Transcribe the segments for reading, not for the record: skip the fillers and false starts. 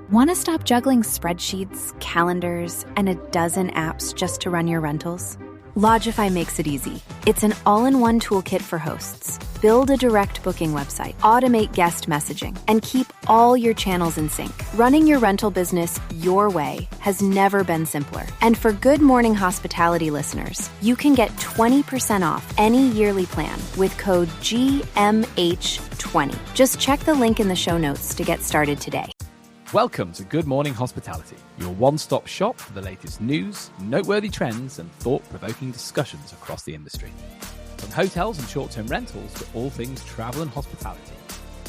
Want to stop juggling spreadsheets, calendars, and a dozen apps just to run your rentals? Logify makes it easy. It's an all-in-one toolkit for hosts. Build a direct booking website, automate guest messaging, and keep all your channels in sync. Running your rental business your way has never been simpler. And for Good Morning Hospitality listeners, you can get 20% off any yearly plan with code GMH20. Just check the link in the show notes to get started today. Welcome to Good Morning Hospitality, your one-stop shop for the latest news, noteworthy trends, and thought-provoking discussions across the industry. From hotels and short-term rentals to all things travel and hospitality,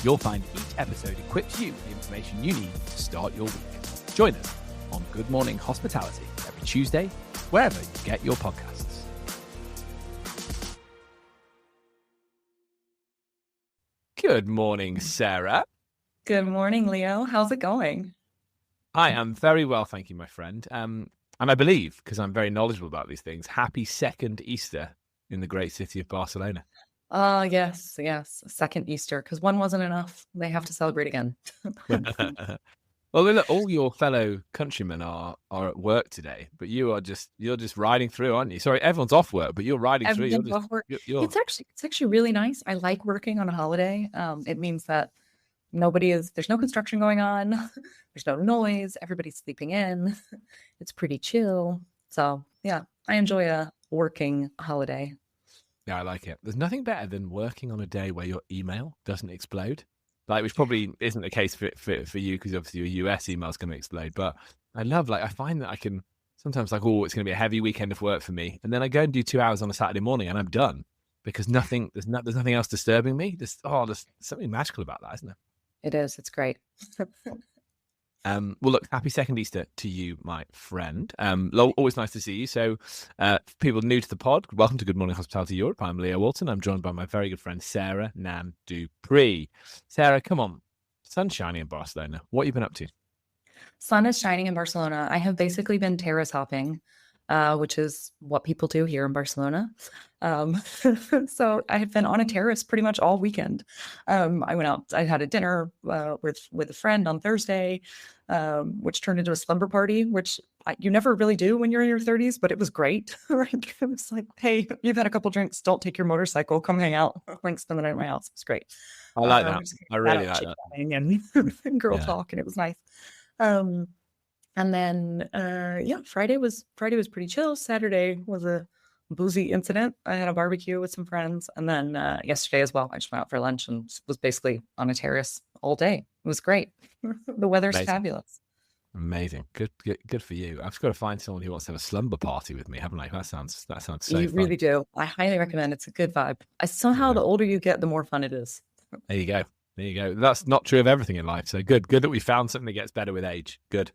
you'll find each episode equips you with the information you need to start your week. Join us on Good Morning Hospitality every Tuesday, wherever you get your podcasts. Good morning, Sarah. Good morning, Leo. How's it going? I am very well, thank you, my friend. And I believe, because I'm very knowledgeable about these things, happy second Easter in the great city of Barcelona. Yes. Second Easter, because one wasn't enough. They have to celebrate again. Well, look, all your fellow countrymen are at work today, but you're just riding through, aren't you? Sorry, everyone's off work, but you're riding through. Everyone's off work. It's actually really nice. I like working on a holiday. It means that there's no construction going on. There's no noise. Everybody's sleeping in. It's pretty chill. So yeah, I enjoy a working holiday. Yeah, I like it. There's nothing better than working on a day where your email doesn't explode. Which probably isn't the case for you, because obviously your US email is going to explode. But I find that I can sometimes it's going to be a heavy weekend of work for me. And then I go and do 2 hours on a Saturday morning and I'm done because there's nothing else disturbing me. There's something magical about that, isn't there? It is. It's great. Well, look, happy second Easter to you, my friend. Always nice to see you. So, for people new to the pod, welcome to Good Morning Hospitality Europe. I'm Leo Walton. I'm joined by my very good friend, Sarah Nan Dupree. Sarah, come on. Sun's shining in Barcelona. What have you been up to? Sun is shining in Barcelona. I have basically been terrace hopping, which is what people do here in Barcelona. So I have been on a terrace pretty much all weekend. I went out, I had a dinner with a friend on Thursday, which turned into a slumber party, which you never really do when you're in your 30s, but it was great. Right? It was like, hey, you've had a couple drinks, don't take your motorcycle, come hang out, spend the night at my house. It was great. I like that. I really like that. And girl talk, and it was nice. And then, Friday was pretty chill. Saturday was a boozy incident. I had a barbecue with some friends. And then yesterday as well, I just went out for lunch and was basically on a terrace all day. It was great. The weather's fabulous. Amazing. Good for you. I've got to find someone who wants to have a slumber party with me, haven't I? That sounds so You fun. really do. I highly recommend. It's a good vibe. The older you get, the more fun it is. There you go. That's not true of everything in life. So good that we found something that gets better with age. Good.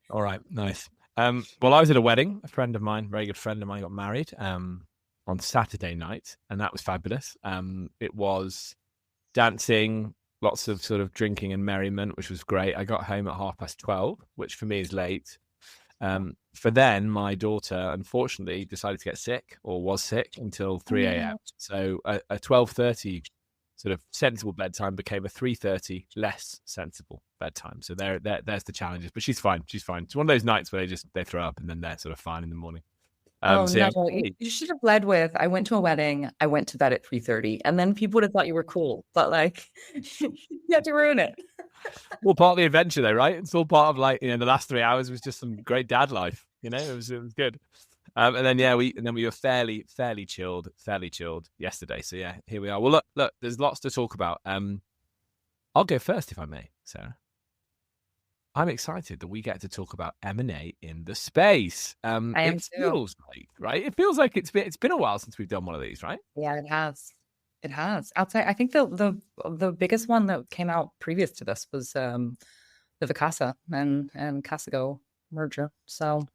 All right, nice. Well, I was at a wedding. A friend of mine, very good friend of mine, got married on Saturday night, and that was fabulous. It was dancing, lots of sort of drinking and merriment, which was great. I got home at 12:30, which for me is late. For then, my daughter, unfortunately, decided to get sick or was sick until 3 a.m. So a 12:30 sort of sensible bedtime became a 3:30 less sensible bedtime. So there's the challenges, but she's fine. It's one of those nights where they throw up and then they're sort of fine in the morning. You should have led with, I went to a wedding, I went to bed at 3:30, and then people would have thought you were cool, but you had to ruin it. Well, part of the adventure though, right? It's all part of the last 3 hours was just some great dad life, it was good. And then we were fairly chilled yesterday. So yeah, here we are. Well, look, there's lots to talk about. I'll go first if I may, Sarah. I'm excited that we get to talk about M&A in the space. I am too. It feels like it's been a while since we've done one of these, right? Yeah, it has. It has. Outside, I think the biggest one that came out previous to this was the Vacasa and Casago merger. So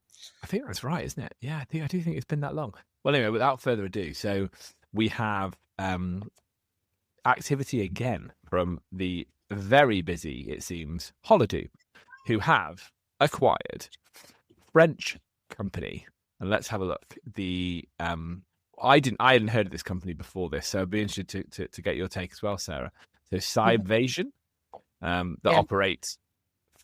I think that's right, isn't it? Yeah, I do think it's been that long. Well, anyway, without further ado, so we have activity again from the very busy, it seems, Holidu, who have acquired French company. And let's have a look. I hadn't heard of this company before this, so I'd be interested to get your take as well, Sarah. So Cyvasion, that operates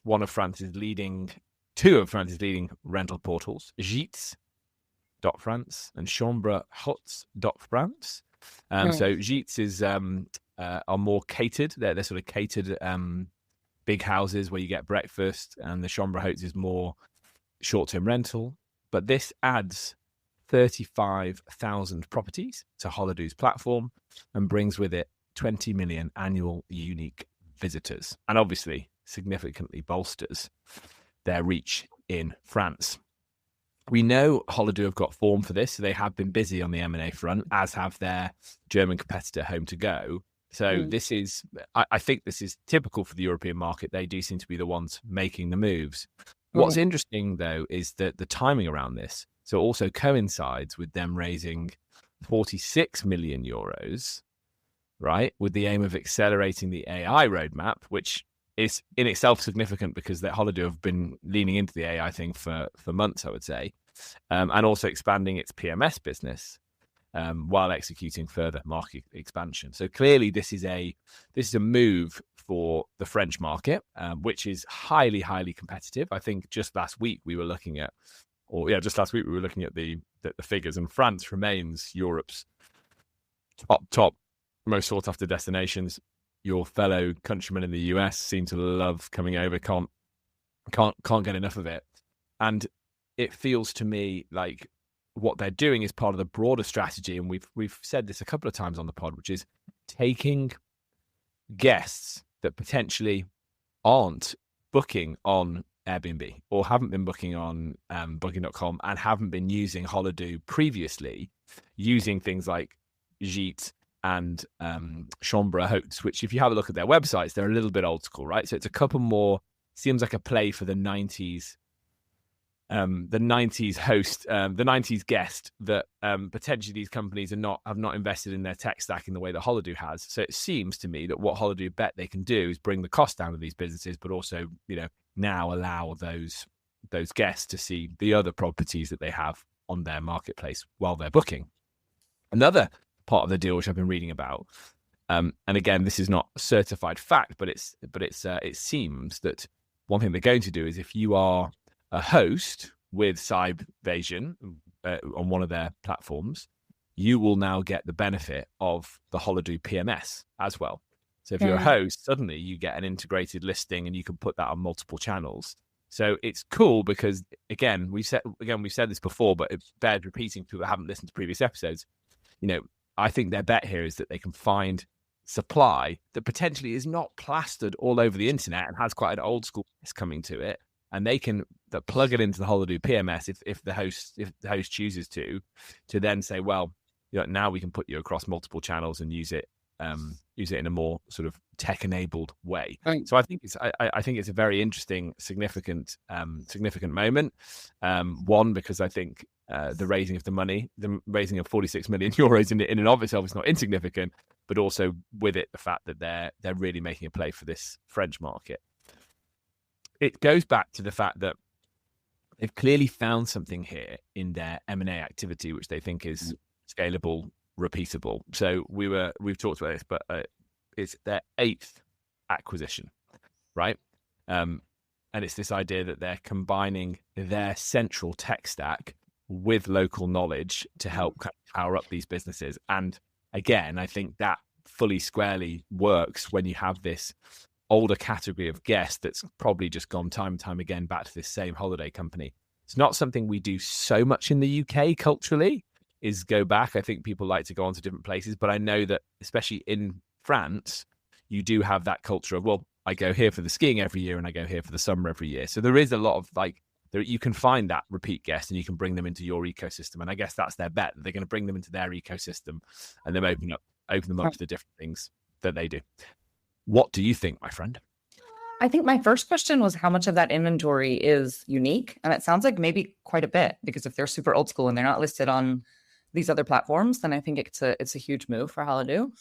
two of France's leading rental portals, Gîtes.France and Chambre-Hôtes.France. So Gîtes is are more catered. They're sort of catered big houses where you get breakfast, and the Chambre-Hôtes is more short-term rental. But this adds 35,000 properties to Holidu's platform and brings with it 20 million annual unique visitors, and obviously significantly bolsters their reach in France. We know Holidu have got form for this. So they have been busy on the M&A front, as have their German competitor Home2Go. So this is, I think this is typical for the European market. They do seem to be the ones making the moves. What's interesting, though, is that the timing around this, so it also coincides with them raising 46 million euros, right, with the aim of accelerating the AI roadmap, which is in itself significant because that Holidu have been leaning into the AI thing for months, I would say, and also expanding its PMS business while executing further market expansion. So clearly, this is a move for the French market, which is highly competitive. I think just last week we were looking at the figures, and France remains Europe's top most sought after destinations. Your fellow countrymen in the US seem to love coming over, can't get enough of it. And it feels to me like what they're doing is part of the broader strategy, and we've said this a couple of times on the pod, which is taking guests that potentially aren't booking on Airbnb or haven't been booking on booking.com and haven't been using Holidu previously, using things like Gîtes and Chambre-Hôtes, which if you have a look at their websites, they're a little bit old school, right? So it's a couple more, seems like a play for the 90s host, the 90s guest that potentially these companies have not invested in their tech stack in the way that Holidu has. So it seems to me that what Holidu bet they can do is bring the cost down of these businesses, but also, now allow those guests to see the other properties that they have on their marketplace while they're booking. Another part of the deal which I've been reading about, and again, this is not a certified fact, but it seems that one thing they're going to do is, if you are a host with Cybevasion on one of their platforms, you will now get the benefit of the Holidu PMS as well. So if you're a host, suddenly you get an integrated listing and you can put that on multiple channels. So it's cool because, again, we've said this before, but it bears repeating to people that haven't listened to previous episodes. I think their bet here is that they can find supply that potentially is not plastered all over the internet and has quite an old school coming to it, and they can plug it into the Holidu PMS if the host chooses to then say, well, now we can put you across multiple channels and use it in a more sort of tech-enabled way. Right. So I think it's a very interesting, significant moment. One, because I think the raising of 46 million euros in and of itself is not insignificant, but also with it the fact that they're really making a play for this French market. It goes back to the fact that they've clearly found something here in their M&A activity, which they think is scalable, repeatable. So we've talked about this, but it's their 8th acquisition, right? And it's this idea that they're combining their central tech stack with local knowledge to help kind of power up these businesses. And again, I think that fully squarely works when you have this older category of guests that's probably just gone time and time again back to this same holiday company. It's not something we do so much in the UK culturally, is go back. I think people like to go on to different places, but I know that especially in France, you do have that culture of, well, I go here for the skiing every year and I go here for the summer every year. So there is a lot of you can find that repeat guest and you can bring them into your ecosystem. And I guess that's their bet, that they're going to bring them into their ecosystem and then open them up to the different things that they do. What do you think, my friend? I think my first question was how much of that inventory is unique? And it sounds like maybe quite a bit, because if they're super old school and they're not listed on these other platforms, then I think it's a huge move for Holidu.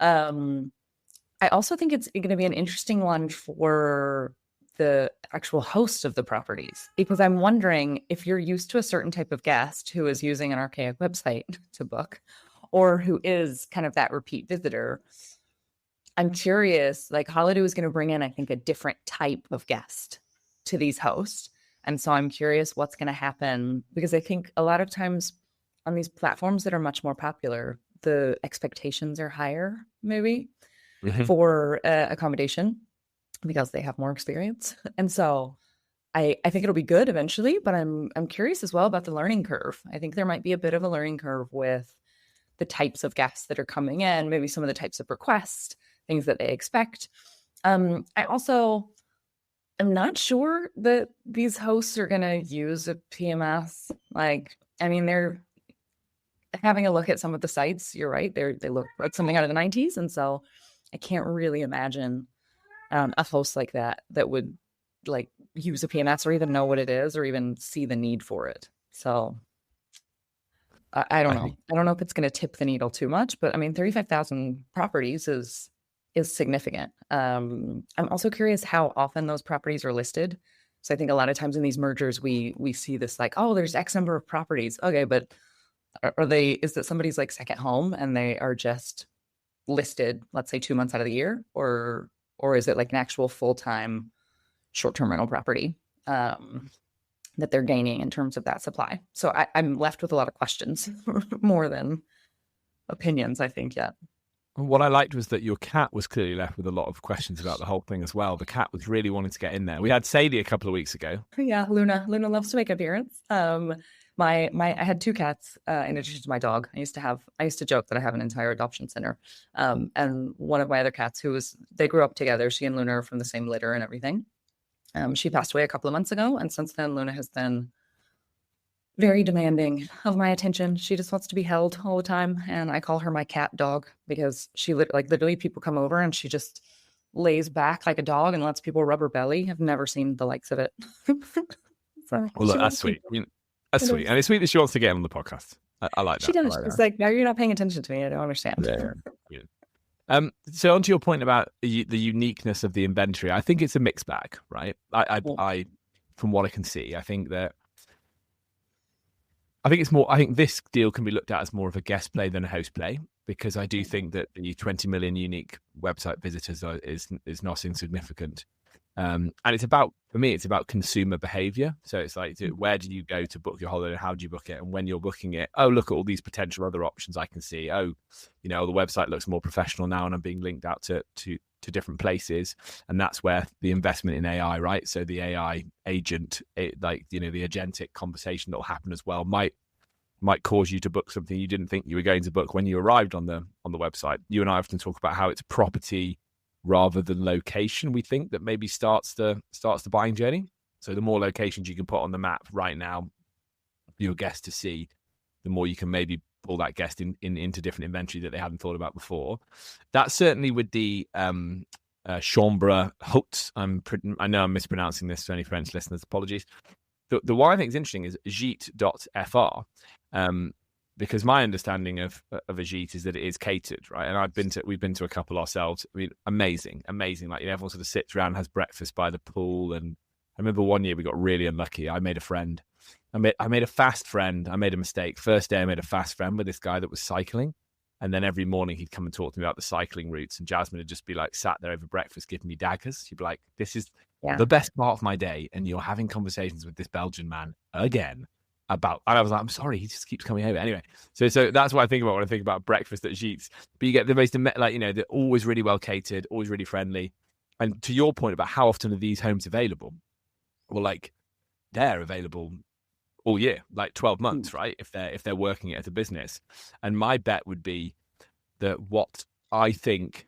I also think it's going to be an interesting one for the actual host of the properties, because I'm wondering if you're used to a certain type of guest who is using an archaic website to book, or who is kind of that repeat visitor. I'm curious, like Holidu is going to bring in, I think, a different type of guest to these hosts. And so I'm curious what's going to happen, because I think a lot of times on these platforms that are much more popular, the expectations are higher, maybe, for accommodation because they have more experience. And so I think it'll be good eventually, but I'm curious as well about the learning curve. I think there might be a bit of a learning curve with the types of guests that are coming in, maybe some of the types of requests, things that they expect. I also am not sure that these hosts are going to use a PMS. Like, I mean, they're having a look at some of the sites. You're right. They look like something out of the 90s. And so I can't really imagine a host like that would like use a PMS or even know what it is or even see the need for it. So I don't know. I don't know if it's going to tip the needle too much, but I mean, 35,000 properties is significant. I'm also curious how often those properties are listed. So I think a lot of times in these mergers, we see this like, oh, there's X number of properties. Okay, but is that somebody's like second home and they are just listed, let's say 2 months out of the year, or is it like an actual full-time short-term rental property that they're gaining in terms of that supply? So I'm left with a lot of questions more than opinions, I think, yet. What I liked was that your cat was clearly left with a lot of questions about the whole thing as well. The cat was really wanting to get in there. We had Sadie a couple of weeks ago. Yeah, Luna loves to make an appearance. I had 2 cats in addition to my dog. I used to joke that I have an entire adoption center. And one of my other cats they grew up together. She and Luna are from the same litter and everything. She passed away a couple of months ago. And since then, Luna has been very demanding of my attention. She just wants to be held all the time. And I call her my cat dog because she literally people come over and she just lays back like a dog and lets people rub her belly. I've never seen the likes of it. Well, look, that's sweet. I mean, that's sweet. And it's sweet that she wants to get on the podcast. I like that. She does. Like She's like, now you're not paying attention to me. I don't understand. Yeah. So on to your point about the uniqueness of the inventory, I think it's a mixed bag, right? I from what I can see, I think this deal can be looked at as more of a guest play than a host play, because I do think that the 20 million unique website visitors is not insignificant. And for me, it's about consumer behavior. So it's like, where do you go to book your holiday? How do you book it? And when you're booking it, oh, look at all these potential other options I can see. Oh, the website looks more professional now and I'm being linked out to different places. And that's where the investment in AI, right? So the AI agent, the agentic conversation that will happen as well might cause you to book something you didn't think you were going to book when you arrived on the website. You and I often talk about how it's property rather than location, we think, that maybe starts the buying journey. So the more locations you can put on the map right now for your guest to see, the more you can maybe pull that guest into different inventory that they hadn't thought about before. That's certainly with the Chambre Haute. I know I'm mispronouncing this, to any French listeners, apologies. The one I think is interesting is gîte.fr, because my understanding of a gîte is that it is catered, right? And we've been to a couple ourselves. I mean, amazing. Like, everyone sort of sits around, has breakfast by the pool. And I remember one year we got really unlucky. I made a friend. I made a fast friend. I made a mistake. First day I made a fast friend with this guy that was cycling. And then every morning he'd come and talk to me about the cycling routes. And Jasmine would just be like sat there over breakfast giving me daggers. She'd be like, this is the best part of my day. And you're having conversations with this Belgian man again. And I was like, I'm sorry, he just keeps coming over. Anyway, so that's what I think about when I think about breakfast at Gîtes. But you get the most, they're always really well catered, always really friendly. And to your point about how often are these homes available? Well, like, they're available all year, like 12 months, right? If they're working it as a business. And my bet would be that what I think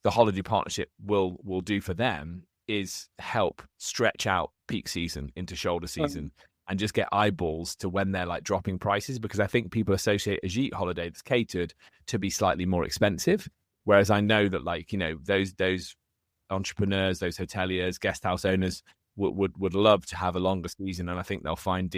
the Holidu partnership will do for them is help stretch out peak season into shoulder season. And just get eyeballs to when they're like dropping prices, because I think people associate a gîte holiday that's catered to be slightly more expensive. Whereas I know that, like, those entrepreneurs, those hoteliers, guest house owners would love to have a longer season. And I think they'll find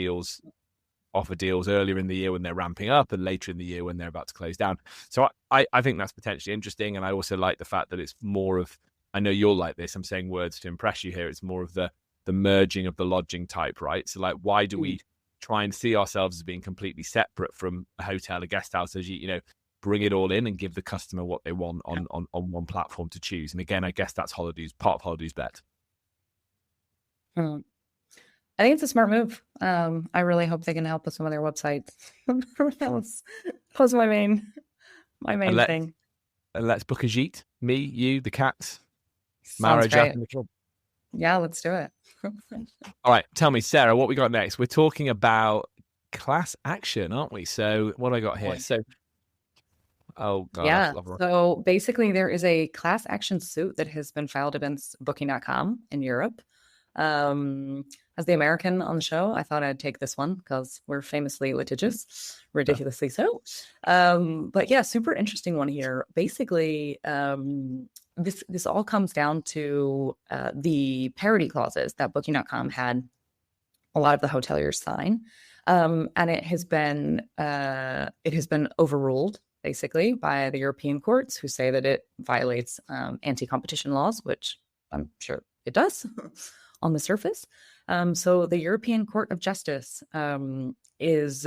offer deals earlier in the year when they're ramping up and later in the year when they're about to close down. So I think that's potentially interesting. And I also like the fact that it's more of, I know you'll like this, I'm saying words to impress you here. It's more of the merging of the lodging type, right? So, like, why do we try and see ourselves as being completely separate from a hotel, a guest house, as bring it all in and give the customer what they want on one platform to choose? And again, I guess that's part of Holidu's bet. Hmm. I think it's a smart move. I really hope they can help with some of their websites. that was my And main thing. let's book a jeet. Me, you, the cats, Sounds Mara, Jack, great. and the club. Yeah, let's do it. All right, tell me, Sarah, what we got next? We're talking about class action, aren't we? So what do I got here? Boy. So, oh God, I Yeah. love her. So basically, there is a class action suit that has been filed against Booking.com in Europe. Um, as the American on the show, I thought I'd take this one because we're famously litigious, ridiculously so. But yeah, super interesting one here. Basically, this all comes down to the parity clauses that Booking.com had a lot of the hoteliers sign, and it has been overruled basically by the European courts, who say that it violates anti-competition laws, which I'm sure it does on the surface. So the European Court of Justice has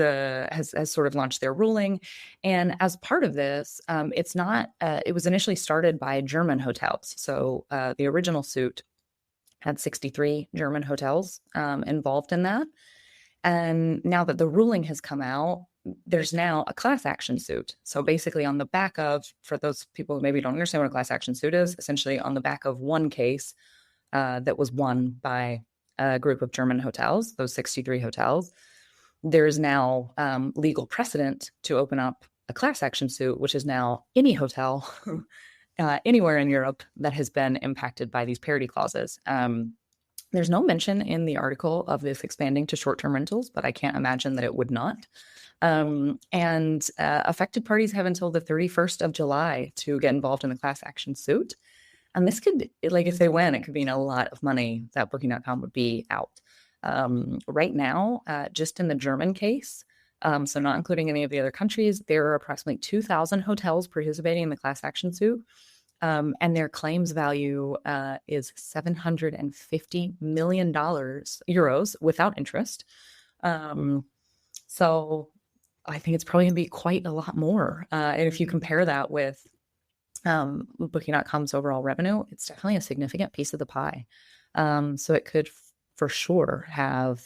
sort of launched their ruling, and as part of this, it's not. It was initially started by German hotels. So the original suit had 63 German hotels involved in that. And now that the ruling has come out, there's now a class action suit. So basically, on the back of, for those people who maybe don't understand what a class action suit is, essentially on the back of one case that was won by a group of German hotels, those 63 hotels, there is now legal precedent to open up a class action suit, which is now any hotel anywhere in Europe that has been impacted by these parity clauses. There's no mention in the article of this expanding to short-term rentals, but I can't imagine that it would not. And affected parties have until the 31st of July to get involved in the class action suit. And this could, like, if they win, it could mean a lot of money that Booking.com would be out. Right now, just in the German case, so not including any of the other countries, there are approximately 2,000 hotels participating in the class action suit. And their claims value is $750 million euros without interest. So I think it's probably going to be quite a lot more. And if you compare that with Booking.com's overall revenue, it's definitely a significant piece of the pie. So it could for sure have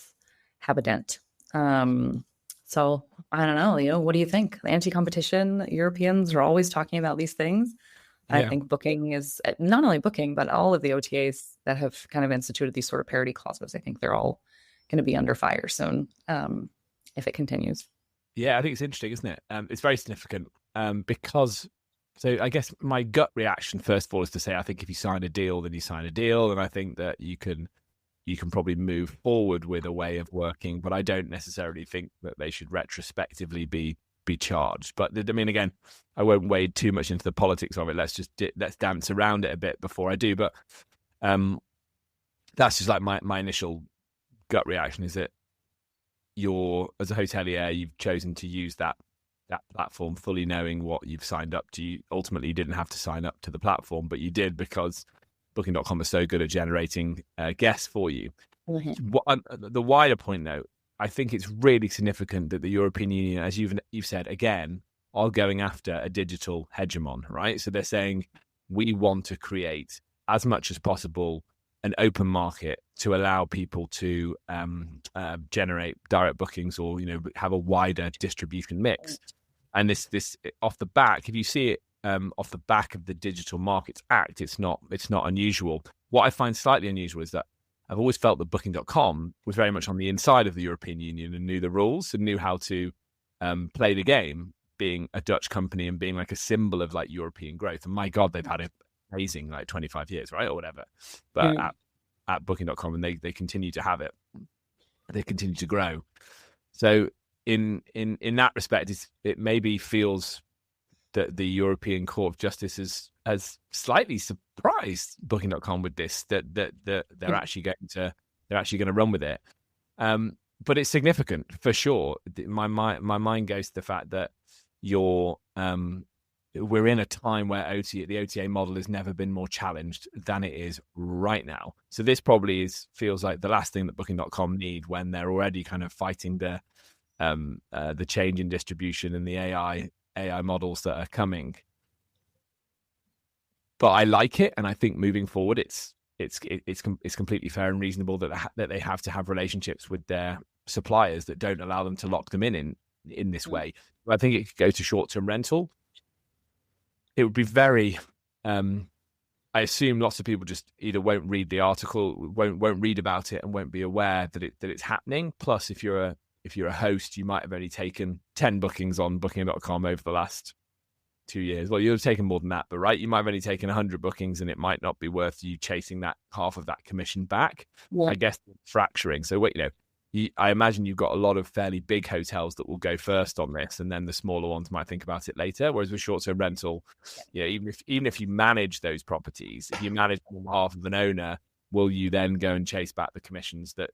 a dent. So I don't know, what do you think? Anti-competition, Europeans are always talking about these things. I think Booking is not only Booking, but all of the OTAs that have kind of instituted these sort of parity clauses. I think they're all going to be under fire soon if it continues. Yeah, I think it's interesting, isn't it? It's very significant because, so I guess my gut reaction, first of all, is to say, I think if you sign a deal, then you sign a deal. And I think that you can probably move forward with a way of working, but I don't necessarily think that they should retrospectively be charged. But I mean, again, I won't wade too much into the politics of it. Let's dance around it a bit before I do. But that's just like my initial gut reaction, is that as a hotelier, you've chosen to use that platform fully knowing what you've signed up to. Ultimately, you didn't have to sign up to the platform, but you did because Booking.com is so good at generating guests for you. Mm-hmm. The wider point, though, I think it's really significant that the European Union, as you've said again, are going after a digital hegemon, right? So they're saying we want to create as much as possible an open market to allow people to generate direct bookings or have a wider distribution mix. And this off the back, if you see it off the back of the Digital Markets Act, it's not unusual. What I find slightly unusual is that I've always felt that Booking.com was very much on the inside of the European Union and knew the rules and knew how to play the game, being a Dutch company and being like a symbol of like European growth. And my God, they've had it amazing like 25 years, right? Or whatever. But at Booking.com, and they continue to have it. They continue to grow. So in that respect, it maybe feels that the European Court of Justice has slightly surprised Booking.com with this, that they're actually going to run with it. But it's significant for sure. My mind goes to the fact that we're in a time where the OTA model has never been more challenged than it is right now. So this probably feels like the last thing that Booking.com need when they're already kind of fighting the change in distribution and the AI models that are coming. But I like it, and I think moving forward, it's it's completely fair and reasonable that they have to have relationships with their suppliers that don't allow them to lock them in this way. I think it could go to short-term rental. It would be very I assume lots of people just either won't read the article, won't read about it, and won't be aware that it's happening. Plus, if you're a host, you might have only taken 10 bookings on Booking.com over the last 2 years. Well, you've taken more than that, but right, you might have only taken 100 bookings, and it might not be worth you chasing that half of that commission back. Yeah. I guess fracturing. So I imagine you've got a lot of fairly big hotels that will go first on this, and then the smaller ones might think about it later. Whereas with short-term rental, even if you manage those properties, if you manage on behalf of an owner, will you then go and chase back the commissions that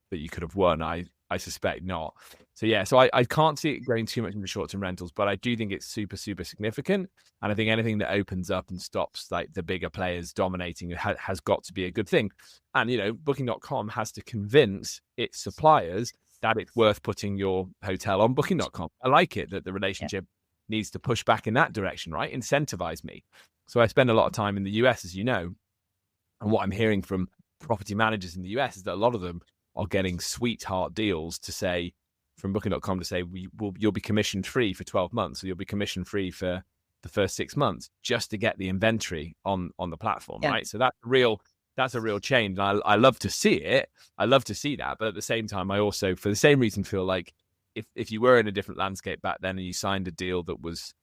you could have won? I suspect not. So I can't see it going too much into short-term rentals, but I do think it's super, super significant. And I think anything that opens up and stops like the bigger players dominating has got to be a good thing. And, Booking.com has to convince its suppliers that it's worth putting your hotel on Booking.com. I like it that the relationship needs to push back in that direction, right? Incentivize me. So I spend a lot of time in the US, as you know, and what I'm hearing from property managers in the US is that a lot of them are getting sweetheart deals to say from Booking.com to say you'll be commission free for 12 months, or you'll be commission free for the first 6 months just to get the inventory on the platform, right? So that's a real change. And I love to see it. I love to see that. But at the same time, I also, for the same reason, feel like if you were in a different landscape back then and you signed a deal that was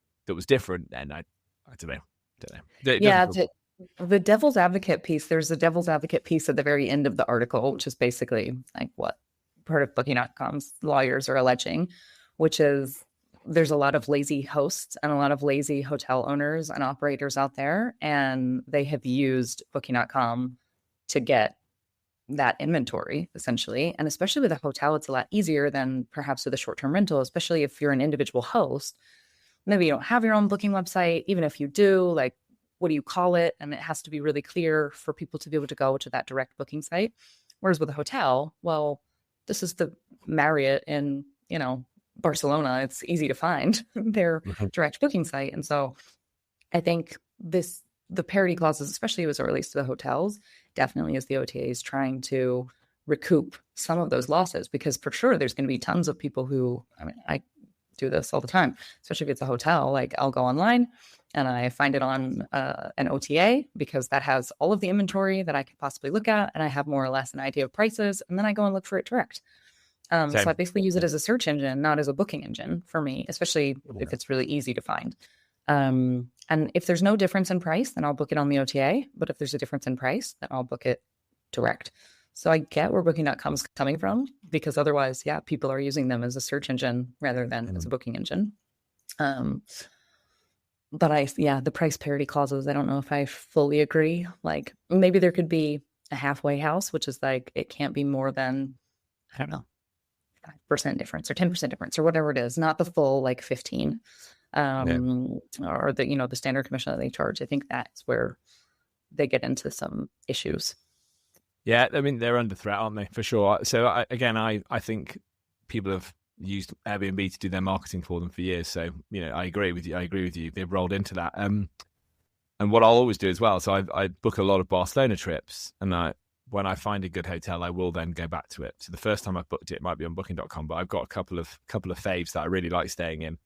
different, then I don't know. The devil's advocate piece, there's a devil's advocate piece at the very end of the article, which is basically like what part of Booking.com's lawyers are alleging, which is there's a lot of lazy hosts and a lot of lazy hotel owners and operators out there, and they have used Booking.com to get that inventory, essentially. And especially with a hotel, it's a lot easier than perhaps with a short-term rental, especially if you're an individual host. Maybe you don't have your own booking website. Even if you do, like, what do you call it? And it has to be really clear for people to be able to go to that direct booking site. Whereas with a hotel, well, this is the Marriott in, Barcelona. It's easy to find their direct booking site. And so I think the parity clauses, especially as it relates to the hotels, definitely is the OTAs trying to recoup some of those losses, because for sure there's going to be tons of people who, I do this all the time, especially if it's a hotel. Like, I'll go online and I find it on an OTA because that has all of the inventory that I could possibly look at, and I have more or less an idea of prices, and then I go and look for it direct. So I basically use it as a search engine, not as a booking engine for me, especially if it's really easy to find. And if there's no difference in price, then I'll book it on the OTA. But if there's a difference in price, then I'll book it direct. So I get where Booking.com's coming from, because otherwise, people are using them as a search engine rather than as a booking engine. But the price parity clauses, I don't know if I fully agree. Like, maybe there could be a halfway house, which is like, it can't be more than, I don't know, 5% difference or 10% difference or whatever it is, not the full like 15, or the standard commission that they charge. I think that's where they get into some issues. Yeah, I mean, they're under threat, aren't they? For sure. So I think people have used Airbnb to do their marketing for them for years. So, I agree with you. They've rolled into that. And what I'll always do as well, so I book a lot of Barcelona trips, and when I find a good hotel, I will then go back to it. So the first time I've booked it might be on Booking.com, but I've got a couple of faves that I really like staying in,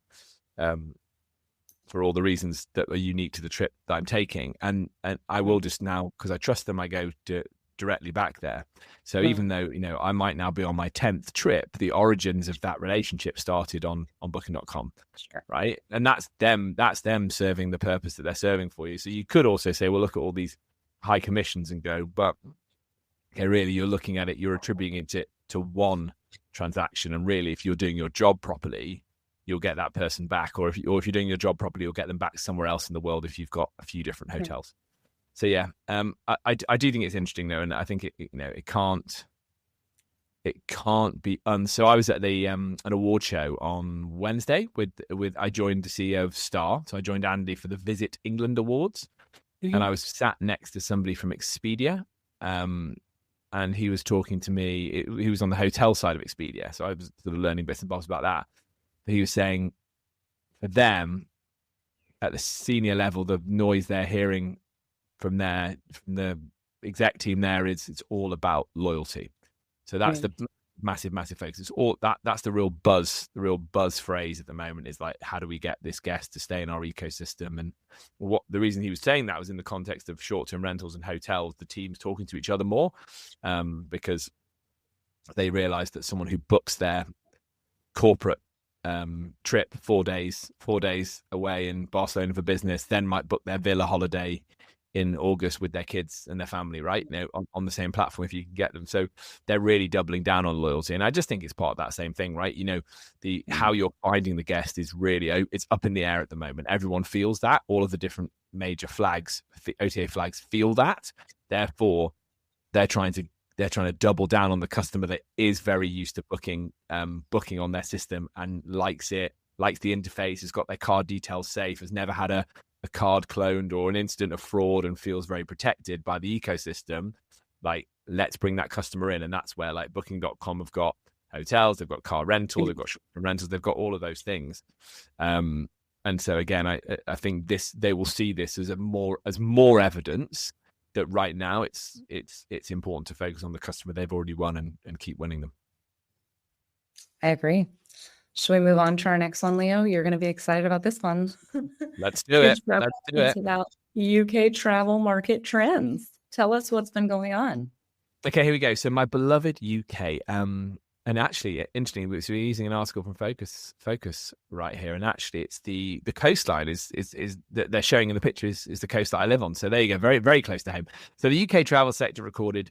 for all the reasons that are unique to the trip that I'm taking. And I will just now, because I trust them, I go directly back there. So even though, I might now be on my 10th trip, the origins of that relationship started on Booking.com. Sure. Right. And that's them serving the purpose that they're serving for you. So you could also say, well, look at all these high commissions and go, but okay, really, you're looking at it, you're attributing it to one transaction. And really, if you're doing your job properly, you'll get that person back. Or if you're doing your job properly, you'll get them back somewhere else in the world if you've got a few different hotels. So I do think it's interesting though, and I think it can't be so I was at the an award show on Wednesday with I joined the CEO of Star, so I joined Andy for the Visit England Awards, and I was sat next to somebody from Expedia, and he was talking to me. He was on the hotel side of Expedia, so I was sort of learning bits and bobs about that. But he was saying for them at the senior level, the noise they're hearing from the exec team there is it's all about loyalty. So that's the massive focus. It's all that's the real buzz phrase at the moment is like, how do we get this guest to stay in our ecosystem? And what the reason he was saying that was in the context of short-term rentals and hotels, the teams talking to each other more, because they realized that someone who books their corporate trip 4 days away in Barcelona for business then might book their villa holiday in August with their kids and their family, right? On the same platform if you can get them. So they're really doubling down on loyalty, and I just think it's part of that same thing, right? The how you're finding the guest is really, it's up in the air at the moment. Everyone feels that. All of the different major flags, OTA flags, feel that. Therefore, they're trying to double down on the customer that is very used to booking on their system and likes the interface, has got their card details safe, has never had a card cloned or an incident of fraud, and feels very protected by the ecosystem. Like, let's bring that customer in. And that's where like booking.com have got hotels, they've got car rental, they've got short-term rentals, they've got all of those things. And so again, I think they will see this as more evidence that right now it's important to focus on the customer they've already won and keep winning them. I agree. Should we move on to our next one, Leo? You're going to be excited about this one. Let's do it. It's about UK travel market trends. Tell us what's been going on. Okay, here we go. So my beloved UK, and actually, interestingly, we're using an article from Focus right here, and actually, it's the coastline is that they're showing in the picture is the coast that I live on. So there you go, very very close to home. So the UK travel sector recorded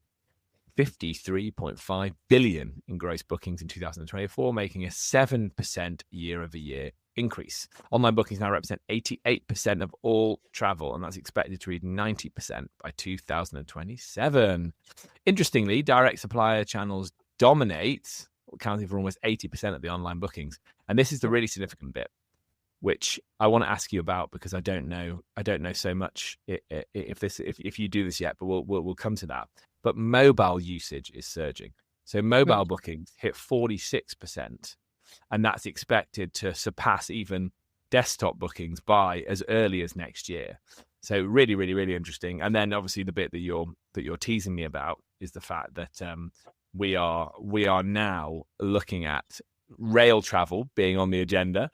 53.5 billion in gross bookings in 2024, making a 7% year-over-year increase. Online bookings now represent 88% of all travel, and that's expected to reach 90% by 2027. Interestingly, direct supplier channels dominate, accounting for almost 80% of the online bookings. And this is the really significant bit, which I want to ask you about, because I don't know so much if you do this yet, but we'll come to that. But mobile usage is surging. So mobile bookings hit 46%, and that's expected to surpass even desktop bookings by as early as next year. So really, really, really interesting. And then obviously the bit that you're teasing me about is the fact that we are now looking at rail travel being on the agenda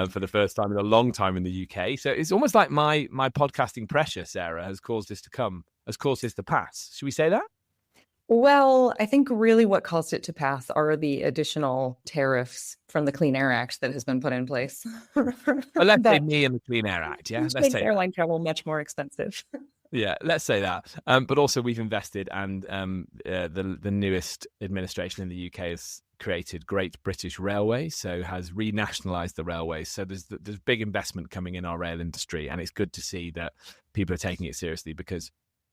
for the first time in a long time in the UK. So it's almost like my podcasting pressure, Sarah, has caused this to pass. Should we say that? Well, I think really what caused it to pass are the additional tariffs from the Clean Air Act that has been put in place. Well, let's say me and the Clean Air Act, yeah. Let's say airline travel much more expensive. Yeah, let's say that. But also we've invested, and the newest administration in the UK has created Great British Railways, so has renationalised the railways. So there's big investment coming in our rail industry, and it's good to see that people are taking it seriously, because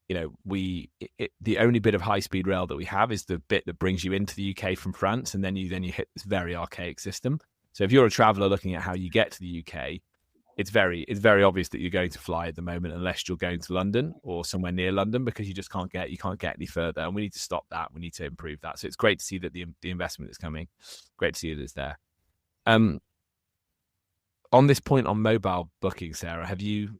the only bit of high speed rail that we have is the bit that brings you into the UK from France, and then you hit this very archaic system. So if you're a traveller looking at how you get to the UK, it's very obvious that you're going to fly at the moment, unless you're going to London or somewhere near London, because you just can't get any further. And we need to stop that. We need to improve that. So it's great to see that the investment is coming. Great to see that it's there. On this point on mobile booking, Sarah, have you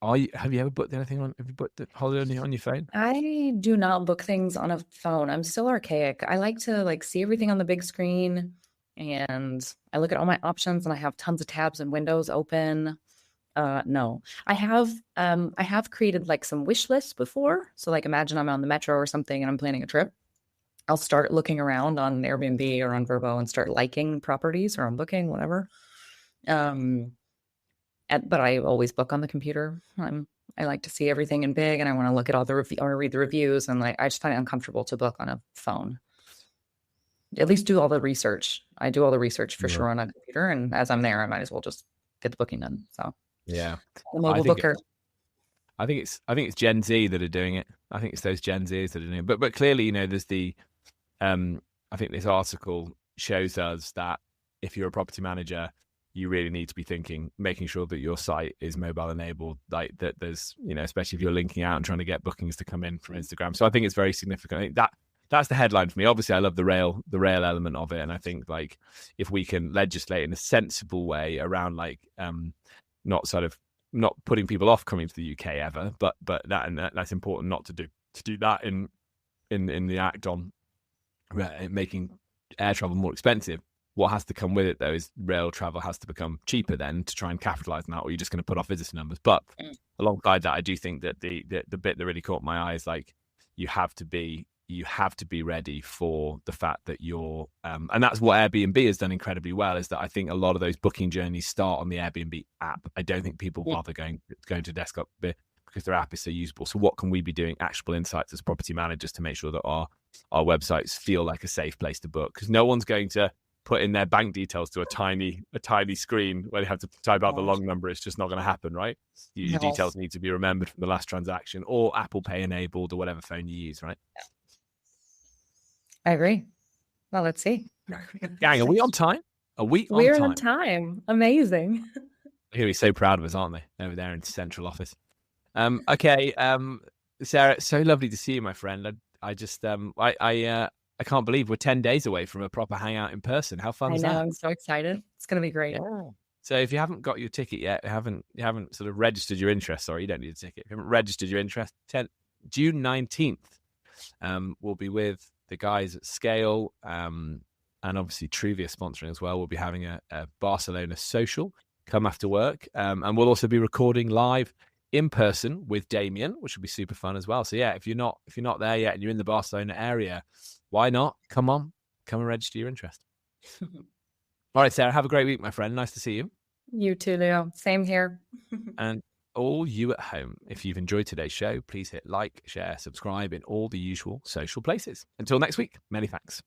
ever booked anything have you booked a holiday on your phone? I do not book things on a phone. I'm still archaic. I like to see everything on the big screen, and I look at all my options, and I have tons of tabs and windows open. No, I have created some wish lists before. So imagine I'm on the metro or something and I'm planning a trip. I'll start looking around on Airbnb or on Vrbo and start liking properties, or on Booking, whatever. But I always book on the computer. I like to see everything in big, and I want to look at all the I want to read the reviews, and I just find it uncomfortable to book on a phone. At least do all the research. I do all the research for sure on a computer, and as I'm there, I might as well just get the booking done. So yeah, the mobile booker. I think it's Gen Z that are doing it. I think it's those Gen Zs that are doing it. But clearly, there's the I think this article shows us that if you're a property manager, you really need to be making sure that your site is mobile enabled, that there's, especially if you're linking out and trying to get bookings to come in from Instagram. So I think it's very significant. I think that's the headline for me. Obviously, I love the rail element of it. And I think if we can legislate in a sensible way around not putting people off coming to the UK ever, but that's important not to do. to do that in the act on making air travel more expensive. What has to come with it, though, is rail travel has to become cheaper then to try and capitalize on that, or you're just going to put off visitor numbers. But alongside that, I do think that the bit that really caught my eye is like you have to be ready for the fact that you're and that's what Airbnb has done incredibly well, is that I think a lot of those booking journeys start on the Airbnb app. I don't think people bother going to desktop because their app is so usable. So what can we be doing, actionable insights as property managers, to make sure that our websites feel like a safe place to book? Because no one's going to put in their bank details to a tiny screen where they have to type out the long number. It's just not going to happen, right? Your details need to be remembered from the last transaction, or Apple Pay enabled, or whatever phone you use, right? I agree. Well, let's see. Gang, are we on time? We're on time. Amazing. They're going to be so proud of us, aren't they? Over there in central office. Okay. Sarah, so lovely to see you, my friend. I just, I can't believe we're 10 days away from a proper hangout in person. How fun is that? I'm so excited. It's going to be great. Yeah. So if you haven't got your ticket yet, you haven't sort of registered your interest. Sorry, you don't need a ticket. If you haven't registered your interest, June 19th, we'll be with the guys at Scale, and obviously Truvia sponsoring as well. We'll be having a Barcelona social come after work, and we'll also be recording live in person with Damien, which will be super fun as well. So yeah, if you're not there yet and you're in the Barcelona area, why not? Come and register your interest. All right, Sarah, have a great week, my friend. Nice to see you. You too, Leo. Same here. And all you at home, if you've enjoyed today's show, please hit like, share, subscribe in all the usual social places. Until next week, many thanks.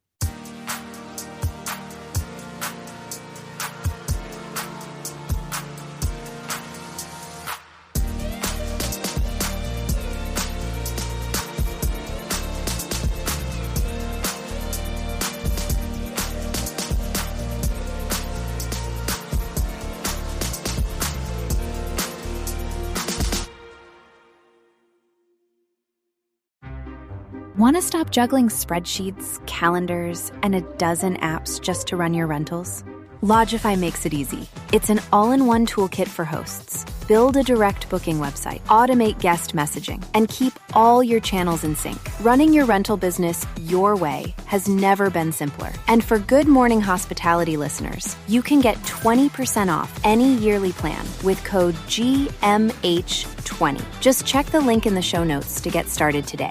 Want to stop juggling spreadsheets, calendars, and a dozen apps just to run your rentals? Logify makes it easy. It's an all-in-one toolkit for hosts. Build a direct booking website, automate guest messaging, and keep all your channels in sync. Running your rental business your way has never been simpler. And for Good Morning Hospitality listeners, you can get 20% off any yearly plan with code GMH20. Just check the link in the show notes to get started today.